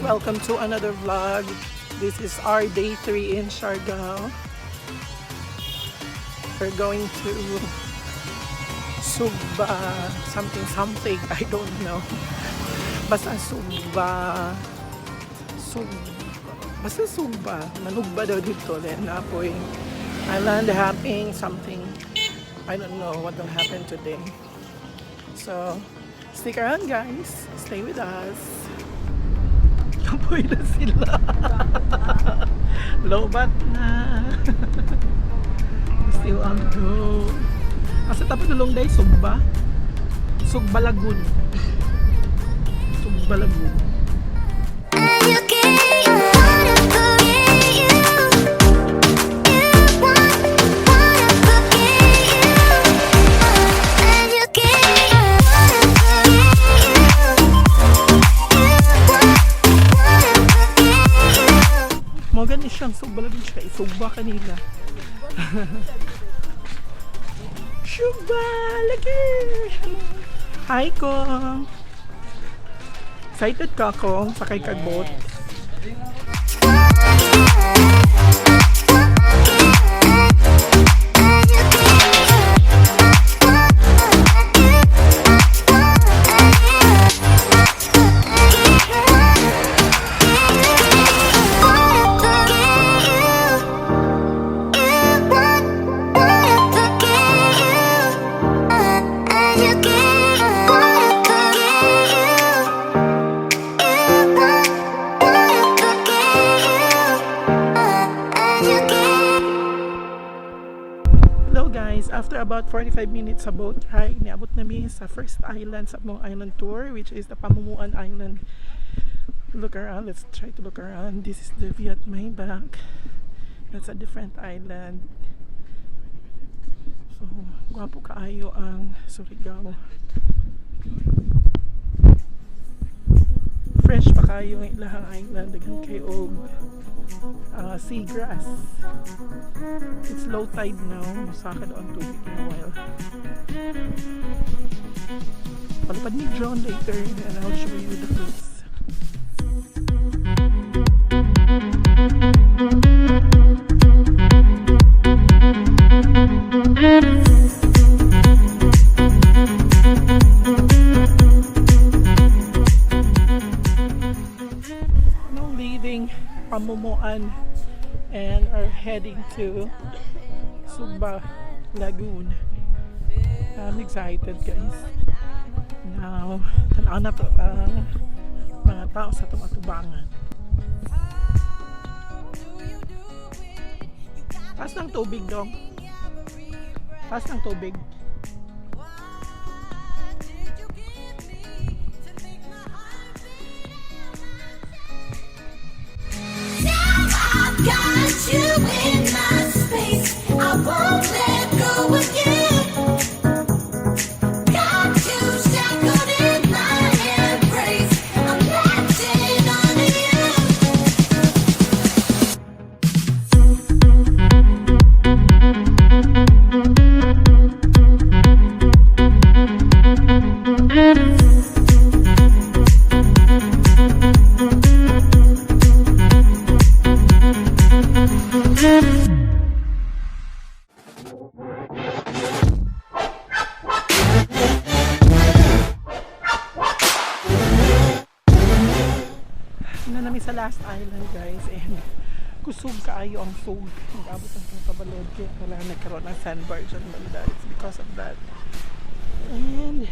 Welcome to another vlog. This is our day 3 in Siargao. We're going to Sugba something, I don't know. Basta Sugba. Manugba daw dito. Then Napoy Island happening something. I don't know what will happen today. So stick around guys. Stay with us. Kapoy na sila. Lobat na. Still on go. Asa tapos nulong day Sugba Lagoon. Sugba Lagoon. Maganda siyang Sugba Lagoon siya. Sugba kanila. Sugba Lagoon! Hi ko! Excited ka ako sakay kagbot. After about 45 minutes sa boat ride, niabot namin sa first island sa Pamomoan Island tour, which is the Pamomoan Island. Look around, let's try to look around. This is the view at my back. That's a different island. So, gwapo kaayo ang Siargao. Fresh pa kayo ang ilahang island, daghan kayo seagrass. It's low tide now. Masaka doon tubig in a while. Palipad ni drone later and I'll show you the place. Now leaving Pamomoan and are heading to Sugba Lagoon. I'm excited guys. Now, tanaw na to ang mga tao sa tumatubangan. Taas ng tubig dong. Taas ng tubig. Got you in my space, I won't let go again. Got you shackled in my embrace, I'm latching onto you. Sa last island guys, and kusog kaayo ang sug. Nag-abot ang kabalod kaya wala nagkaroon ng sandbar dyan banda. It's because of that. And